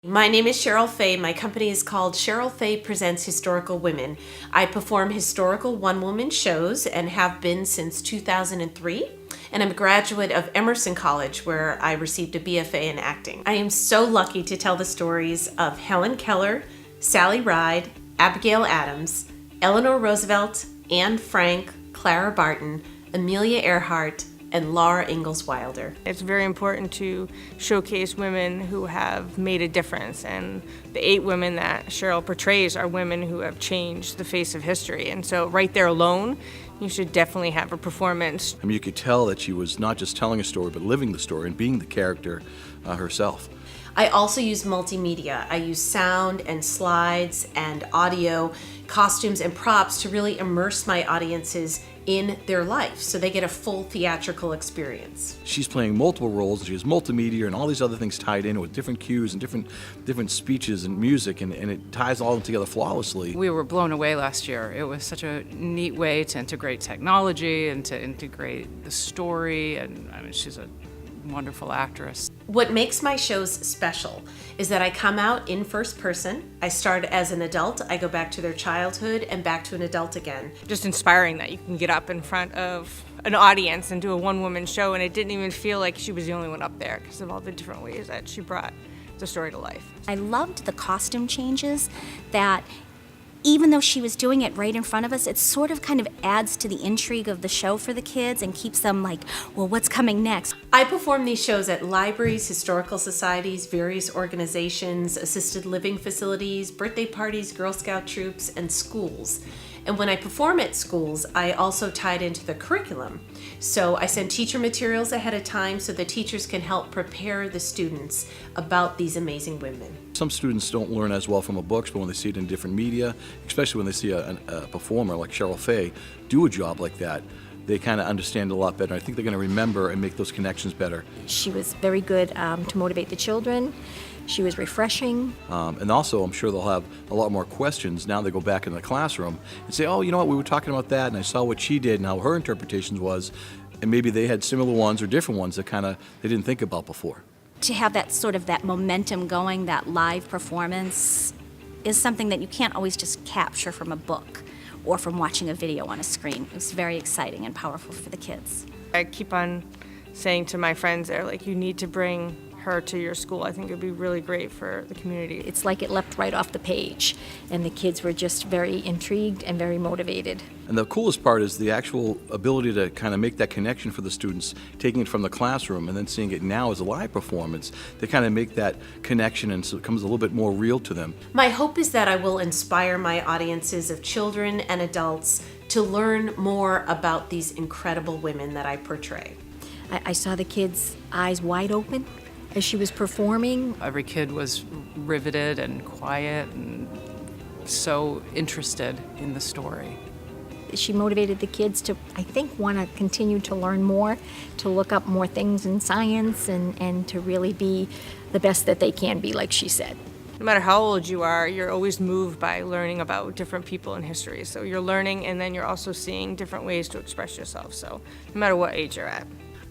My name is Sheryl Faye. My company is called Sheryl Faye Presents Historical Women. I perform historical one-woman shows and have been since 2003. And I'm a graduate of Emerson College, where I received a BFA in acting. I am so lucky to tell the stories of Helen Keller, Sally Ride, Abigail Adams, Eleanor Roosevelt, Anne Frank, Clara Barton, Amelia Earhart, and Laura Ingalls Wilder. It's very important to showcase women who have made a difference, and the 8 women that Sheryl portrays are women who have changed the face of history. And so right there alone, you should definitely have a performance. I mean, you could tell that she was not just telling a story, but living the story and being the character herself. I also use multimedia. I use sound and slides and audio, costumes and props to really immerse my audiences in their life so they get a full theatrical experience. She's playing multiple roles, and she has multimedia and all these other things tied in with different cues and different speeches and music, and it ties all together flawlessly. We were blown away last year. It was such a neat way to integrate technology and to integrate the story, and I mean, she's a wonderful actress. What makes my shows special is that I come out in first person. I start as an adult, I go back to their childhood and back to an adult again. Just inspiring that you can get up in front of an audience and do a one-woman show, and it didn't even feel like she was the only one up there because of all the different ways that she brought the story to life. I loved the costume changes, that even though she was doing it right in front of us, it sort of kind of adds to the intrigue of the show for the kids and keeps them like, well, what's coming next? I perform these shows at libraries, historical societies, various organizations, assisted living facilities, birthday parties, Girl Scout troops, and schools. And when I perform at schools, I also tie it into the curriculum. So I send teacher materials ahead of time so the teachers can help prepare the students about these amazing women. Some students don't learn as well from a book, but when they see it in different media, especially when they see a performer like Sheryl Faye do a job like that, they kind of understand it a lot better. I think they're going to remember and make those connections better. She was very good to motivate the children. She was refreshing. And also, I'm sure they'll have a lot more questions now they go back in the classroom and say, oh, you know what, we were talking about that, and I saw what she did and how her interpretations was, and maybe they had similar ones or different ones that kind of they didn't think about before. To have that sort of that momentum going, that live performance, is something that you can't always just capture from a book or from watching a video on a screen. It's very exciting and powerful for the kids. I keep on saying to my friends there, like, you need to bring her to your school. I think it would be really great for the community. It's like it leapt right off the page, and the kids were just very intrigued and very motivated. And the coolest part is the actual ability to kind of make that connection for the students, taking it from the classroom and then seeing it now as a live performance. They kind of make that connection, and so it becomes a little bit more real to them. My hope is that I will inspire my audiences of children and adults to learn more about these incredible women that I portray. I saw the kids' eyes wide open as she was performing. Every kid was riveted and quiet and so interested in the story. She motivated the kids to, I think, want to continue to learn more, to look up more things in science, and to really be the best that they can be, like she said. No matter how old you are, you're always moved by learning about different people in history. So you're learning, and then you're also seeing different ways to express yourself. So no matter what age you're at.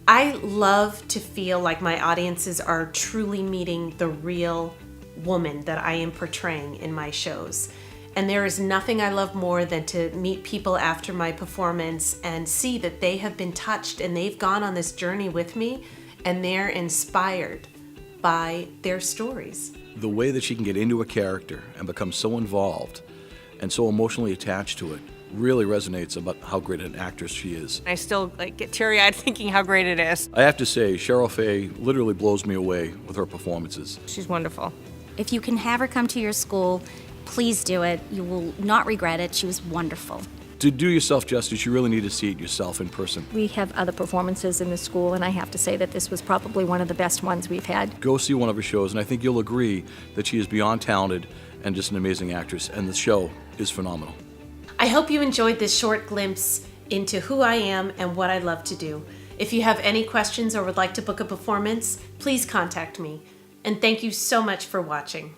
I love to feel like my audiences are truly meeting the real woman that I am portraying in my shows. And there is nothing I love more than to meet people after my performance and see that they have been touched and they've gone on this journey with me and they're inspired by their stories. The way that she can get into a character and become so involved and so emotionally attached to it really resonates about how great an actress she is. I still get teary-eyed thinking how great it is. I have to say, Sheryl Faye literally blows me away with her performances. She's wonderful. If you can have her come to your school, please do it. You will not regret it. She was wonderful. To do yourself justice, you really need to see it yourself in person. We have other performances in the school, and I have to say that this was probably one of the best ones we've had. Go see one of her shows, and I think you'll agree that she is beyond talented and just an amazing actress, and the show is phenomenal. I hope you enjoyed this short glimpse into who I am and what I love to do. If you have any questions or would like to book a performance, please contact me. And thank you so much for watching.